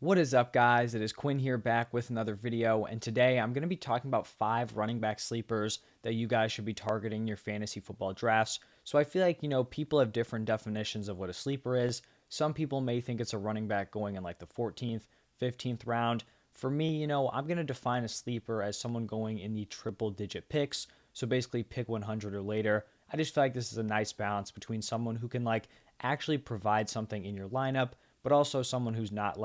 What is up, guys? It is Quinn here back with another video, and today I'm going to be talking about 5 running back sleepers that you guys should be targeting in your fantasy football drafts. So I feel like, people have different definitions of what a sleeper is. Some people may think it's a running back going in like the 14th, 15th round. For me, I'm going to define a sleeper as someone going in the triple digit picks. So basically pick 100 or later. I just feel like this is a nice balance between someone who can actually provide something in your lineup, but also someone who's not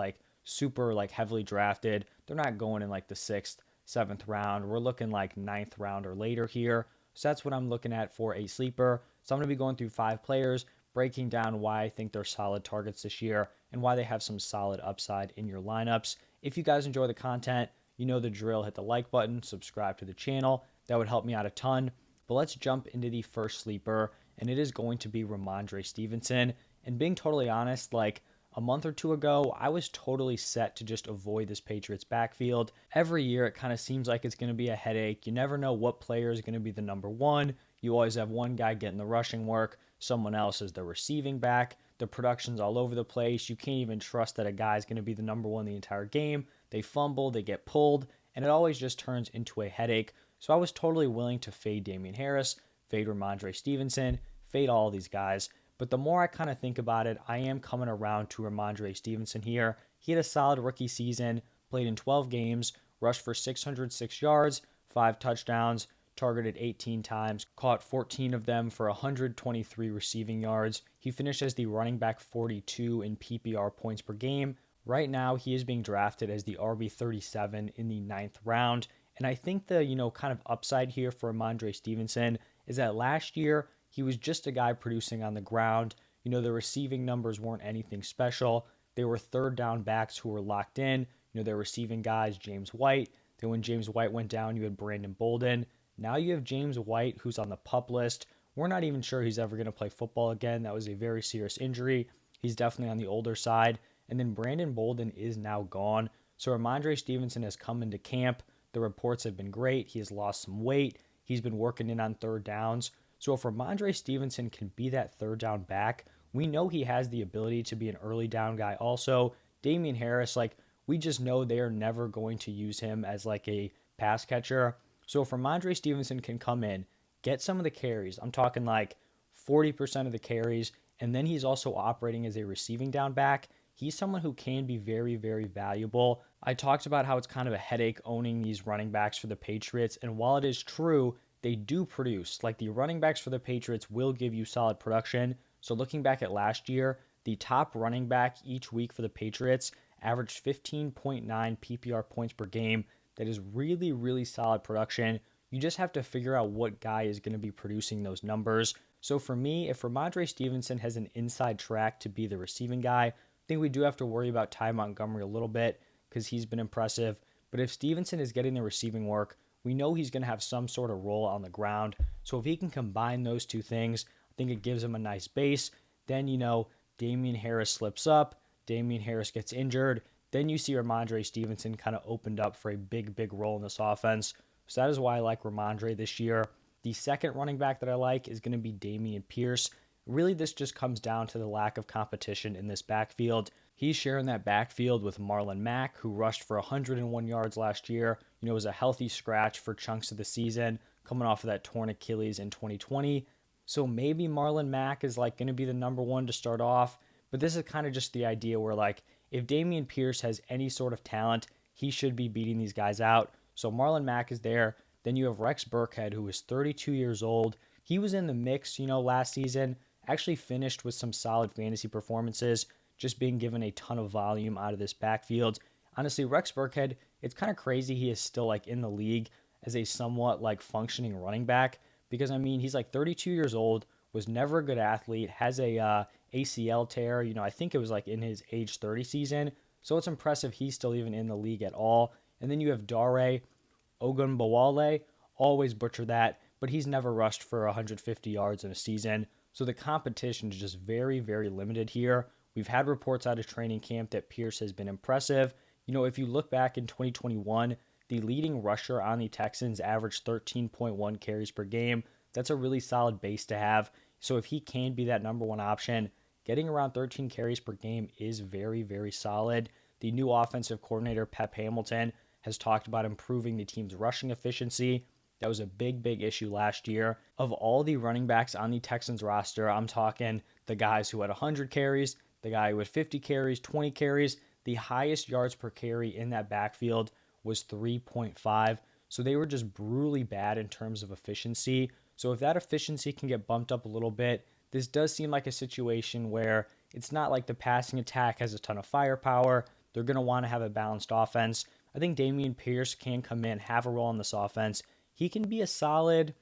super heavily drafted. They're not going in like the 6th, 7th round. We're looking like 9th round or later here. So that's what I'm looking at for a sleeper. So I'm going to be going through 5 players, breaking down why I think they're solid targets this year and why they have some solid upside in your lineups. If you guys enjoy the content, you know the drill. Hit the like button, subscribe to the channel. That would help me out a ton. But let's jump into the first sleeper, and it is going to be Rhamondre Stevenson. And being totally honest, a month or two ago, I was totally set to just avoid this Patriots backfield. Every year, it kind of seems like it's going to be a headache. You never know what player is going to be the number one. You always have one guy getting the rushing work, someone else is the receiving back. The production's all over the place. You can't even trust that a guy's going to be the number one the entire game. They fumble, they get pulled, and it always just turns into a headache. So I was totally willing to fade Dameon Harris, fade Rhamondre Stevenson, fade all these guys. But the more I kind of think about it, I am coming around to Rhamondre Stevenson here. He had a solid rookie season, played in 12 games, rushed for 606 yards, 5 touchdowns, targeted 18 times, caught 14 of them for 123 receiving yards. He finished as the running back 42 in PPR points per game. Right now, he is being drafted as the RB 37 in the 9th round. And I think the, kind of upside here for Rhamondre Stevenson is that last year he was just a guy producing on the ground. The receiving numbers weren't anything special. They were third down backs who were locked in. They're receiving guys, James White. Then when James White went down, you had Brandon Bolden. Now you have James White, who's on the PUP list. We're not even sure he's ever going to play football again. That was a very serious injury. He's definitely on the older side. And then Brandon Bolden is now gone. So Rhamondre Stevenson has come into camp. The reports have been great. He has lost some weight. He's been working in on third downs. So if Rhamondre Stevenson can be that third down back, we know he has the ability to be an early down guy also. Dameon Harris, we just know they are never going to use him as a pass catcher. So if Rhamondre Stevenson can come in, get some of the carries, I'm talking 40% of the carries, and then he's also operating as a receiving down back, he's someone who can be very, very valuable. I talked about how it's kind of a headache owning these running backs for the Patriots, and while it is true, they do produce. The running backs for the Patriots will give you solid production. So looking back at last year, the top running back each week for the Patriots averaged 15.9 PPR points per game. That is really, really solid production. You just have to figure out what guy is going to be producing those numbers. So for me, if Rhamondre Stevenson has an inside track to be the receiving guy, I think we do have to worry about Ty Montgomery a little bit because he's been impressive. But if Stevenson is getting the receiving work, we know he's going to have some sort of role on the ground. So if he can combine those two things, I think it gives him a nice base. Then, Dameon Harris slips up, Dameon Harris gets injured. Then you see Rhamondre Stevenson kind of opened up for a big, big role in this offense. So that is why I like Rhamondre this year. The second running back that I like is going to be Dameon Pierce. Really, this just comes down to the lack of competition in this backfield. He's sharing that backfield with Marlon Mack, who rushed for 101 yards last year. Was a healthy scratch for chunks of the season, coming off of that torn Achilles in 2020. So maybe Marlon Mack is going to be the number one to start off. But this is kind of just the idea where if Dameon Pierce has any sort of talent, he should be beating these guys out. So Marlon Mack is there. Then you have Rex Burkhead, who is 32 years old. He was in the mix, last season. Actually finished with some solid fantasy performances, just being given a ton of volume out of this backfield. Honestly, Rex Burkhead, it's kind of crazy he is still in the league as a somewhat functioning running back because he's 32 years old, was never a good athlete, has a ACL tear. I think it was in his age 30 season. So it's impressive he's still even in the league at all. And then you have Dare Ogunbowale, always butcher that, but he's never rushed for 150 yards in a season. So the competition is just very, very limited here. We've had reports out of training camp that Pierce has been impressive. If you look back in 2021, the leading rusher on the Texans averaged 13.1 carries per game. That's a really solid base to have. So if he can be that number one option, getting around 13 carries per game is very, very solid. The new offensive coordinator, Pep Hamilton, has talked about improving the team's rushing efficiency. That was a big, big issue last year. Of all the running backs on the Texans roster, I'm talking the guys who had 100 carries, the guy who had 50 carries, 20 carries. The highest yards per carry in that backfield was 3.5. So they were just brutally bad in terms of efficiency. So if that efficiency can get bumped up a little bit, this does seem like a situation where it's not like the passing attack has a ton of firepower. They're going to want to have a balanced offense. I think Dameon Pierce can come in, have a role in this offense. He can be a solid,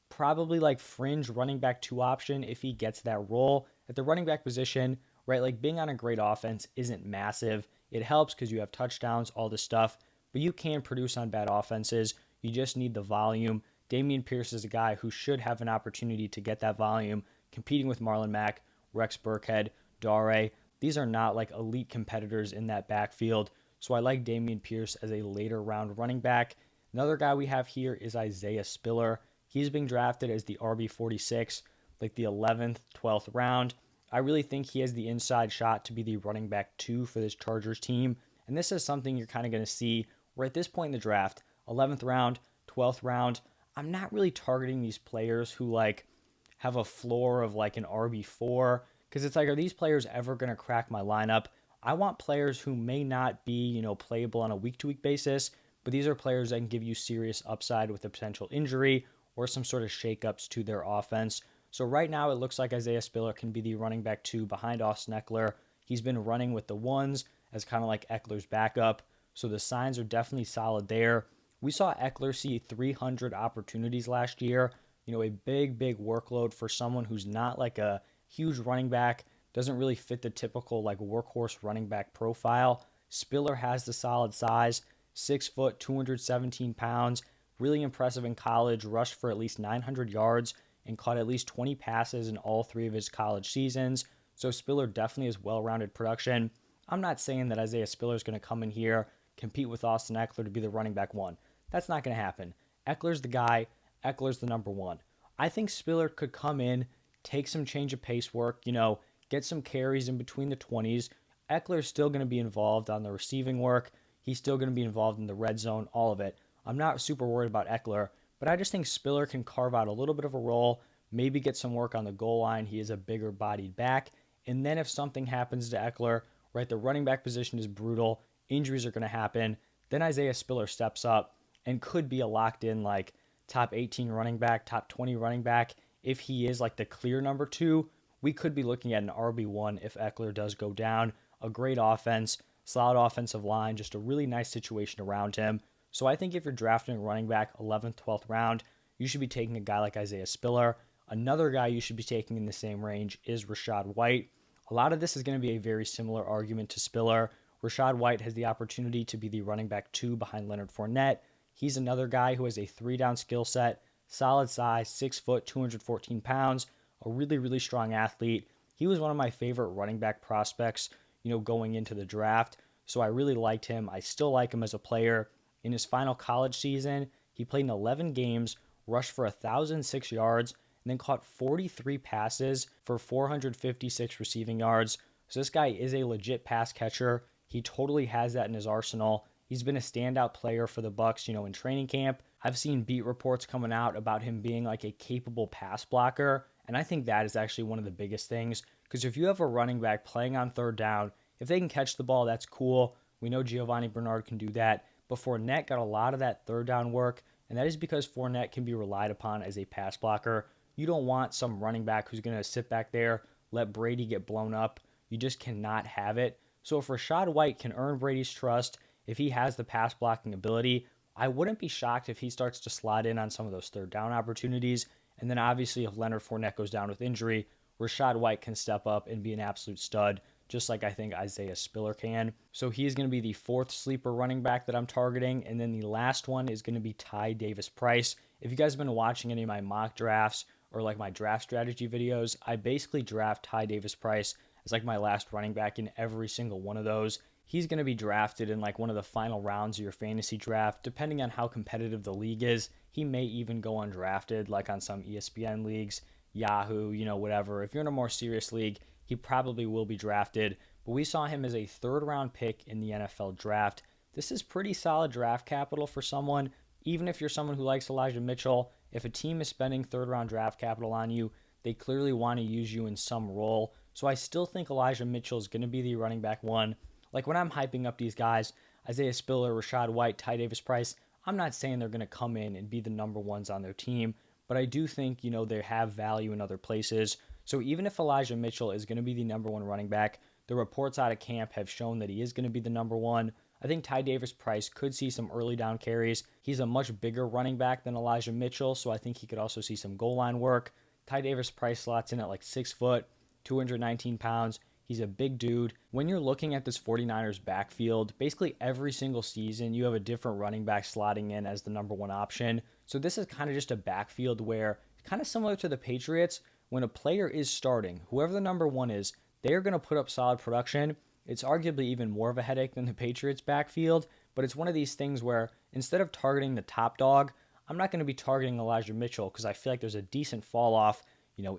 probably like fringe running back 2 option if he gets that role. At the running back position, right, like being on a great offense isn't massive. It helps because you have touchdowns, all this stuff, but you can produce on bad offenses. You just need the volume. Dameon Pierce is a guy who should have an opportunity to get that volume, competing with Marlon Mack, Rex Burkhead, Dare. These are not like elite competitors in that backfield. So I like Dameon Pierce as a later round running back. Another guy we have here is Isaiah Spiller. He's being drafted as the RB46, like the 11th, 12th round. I really think he has the inside shot to be the running back 2 for this Chargers team. And this is something you're kind of going to see. We're at this point in the draft, 11th round, 12th round. I'm not really targeting these players who like have a floor of like an RB4, because it's like, are these players ever going to crack my lineup? I want players who may not be, playable on a week-to-week basis, but these are players that can give you serious upside with a potential injury or some sort of shakeups to their offense. So right now it looks like Isaiah Spiller can be the running back 2 behind Austin Eckler. He's been running with the ones as kind of like Eckler's backup, so the signs are definitely solid there. We saw Eckler see 300 opportunities last year. A big, big workload for someone who's not like a huge running back, doesn't really fit the typical like workhorse running back profile. Spiller has the solid size, 6 foot, 217 pounds, really impressive in college, rushed for at least 900 yards and caught at least 20 passes in all 3 of his college seasons. So Spiller definitely has well-rounded production. I'm not saying that Isaiah Spiller is going to come in here, compete with Austin Eckler to be the running back 1. That's not going to happen. Eckler's the guy. Eckler's the number 1. I think Spiller could come in, take some change of pace work, get some carries in between the 20s. Eckler's still going to be involved on the receiving work. He's still going to be involved in the red zone, all of it. I'm not super worried about Eckler, but I just think Spiller can carve out a little bit of a role, maybe get some work on the goal line. He is a bigger bodied back. And then if something happens to Eckler, right, the running back position is brutal, injuries are going to happen, then Isaiah Spiller steps up and could be a locked in like top 18 running back, top 20 running back. If he is like the clear number 2, we could be looking at an RB1 if Eckler does go down. A great offense, solid offensive line, just a really nice situation around him. So I think if you're drafting a running back 11th, 12th round, you should be taking a guy like Isaiah Spiller. Another guy you should be taking in the same range is Rachaad White. A lot of this is going to be a very similar argument to Spiller. Rachaad White has the opportunity to be the running back 2 behind Leonard Fournette. He's another guy who has a 3-down skill set, solid size, 6 foot, 214 pounds, a really, really strong athlete. He was one of my favorite running back prospects, going into the draft. So I really liked him. I still like him as a player. In his final college season, he played in 11 games, rushed for 1,006 yards, and then caught 43 passes for 456 receiving yards. So this guy is a legit pass catcher. He totally has that in his arsenal. He's been a standout player for the Bucs, in training camp. I've seen beat reports coming out about him being like a capable pass blocker, and I think that is actually one of the biggest things, because if you have a running back playing on 3rd down, if they can catch the ball, that's cool. We know Giovanni Bernard can do that, but Fournette got a lot of that 3rd down work, and that is because Fournette can be relied upon as a pass blocker. You don't want some running back who's going to sit back there, let Brady get blown up. You just cannot have it. So if Rachaad White can earn Brady's trust, if he has the pass blocking ability, I wouldn't be shocked if he starts to slide in on some of those 3rd down opportunities. And then obviously if Leonard Fournette goes down with injury, Rachaad White can step up and be an absolute stud, just like I think Isaiah Spiller can. So he's going to be the 4th sleeper running back that I'm targeting. And then the last one is going to be Ty Davis-Price. If you guys have been watching any of my mock drafts or like my draft strategy videos, I basically draft Ty Davis-Price as like my last running back in every single one of those. He's going to be drafted in like one of the final rounds of your fantasy draft. Depending on how competitive the league is, he may even go undrafted, like on some ESPN leagues, Yahoo, whatever. If you're in a more serious league, he probably will be drafted. but we saw him as a third round pick in the NFL draft. This is pretty solid draft capital for someone, even if you're someone who likes Elijah Mitchell. If a team is spending third round draft capital on you, they clearly want to use you in some role. So I still think Elijah Mitchell is going to be the running back one. Like when I'm hyping up these guys, Isaiah Spiller, Rachaad White, Ty Davis Price, I'm not saying they're going to come in and be the number ones on their team, but I do think, they have value in other places. So even if Elijah Mitchell is going to be the number one running back, the reports out of camp have shown that he is going to be the number one. I think Ty Davis Price could see some early down carries. He's a much bigger running back than Elijah Mitchell, so I think he could also see some goal line work. Ty Davis Price slots in at like 6 foot, 219 pounds. He's a big dude. When you're looking at this 49ers backfield, basically every single season you have a different running back slotting in as the number one option. So this is kind of just a backfield where, kind of similar to the Patriots, when a player is starting, whoever the number one is, they're going to put up solid production. It's arguably even more of a headache than the Patriots backfield, but it's one of these things where instead of targeting the top dog, I'm not going to be targeting Elijah Mitchell because I feel like there's a decent fall off,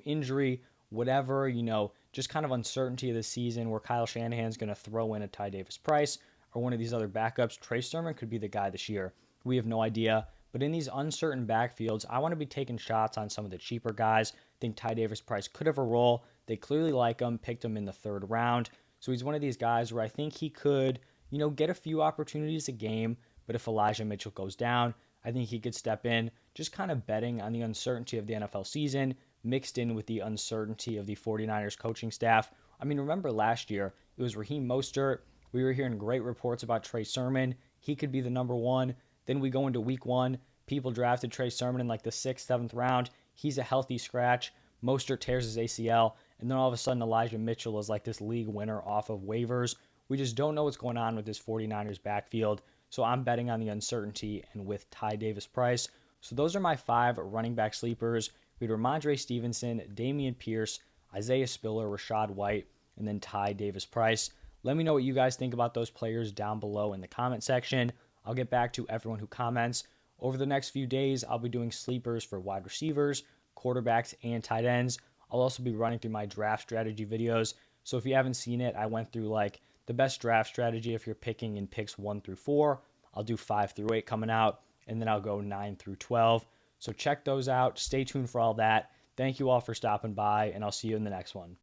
injury, whatever, just kind of uncertainty of the season where Kyle Shanahan's going to throw in a Ty Davis Price or one of these other backups. Trey Sermon could be the guy this year. We have no idea. But in these uncertain backfields, I want to be taking shots on some of the cheaper guys. I think Ty Davis Price could have a role. They clearly like him, picked him in the third round. So he's one of these guys where I think he could, get a few opportunities a game. But if Elijah Mitchell goes down, I think he could step in, just kind of betting on the uncertainty of the NFL season mixed in with the uncertainty of the 49ers coaching staff. I mean, remember last year, it was Raheem Mostert. We were hearing great reports about Trey Sermon. He could be the number one. Then we go into week one. People drafted Trey Sermon in like the 6th, 7th round. He's a healthy scratch. Mostert tears his ACL. And then all of a sudden, Elijah Mitchell is like this league winner off of waivers. We just don't know what's going on with this 49ers backfield. So I'm betting on the uncertainty and with Ty Davis Price. So those are my 5 running back sleepers. We had Rhamondre Stevenson, Dameon Pierce, Isaiah Spiller, Rachaad White, and then Ty Davis Price. Let me know what you guys think about those players down below in the comment section. I'll get back to everyone who comments. Over the next few days, I'll be doing sleepers for wide receivers, quarterbacks, and tight ends. I'll also be running through my draft strategy videos. So if you haven't seen it, I went through like the best draft strategy if you're picking in picks 1 through 4. I'll do 5 through 8 coming out, and then I'll go 9 through 12. So check those out. Stay tuned for all that. Thank you all for stopping by, and I'll see you in the next one.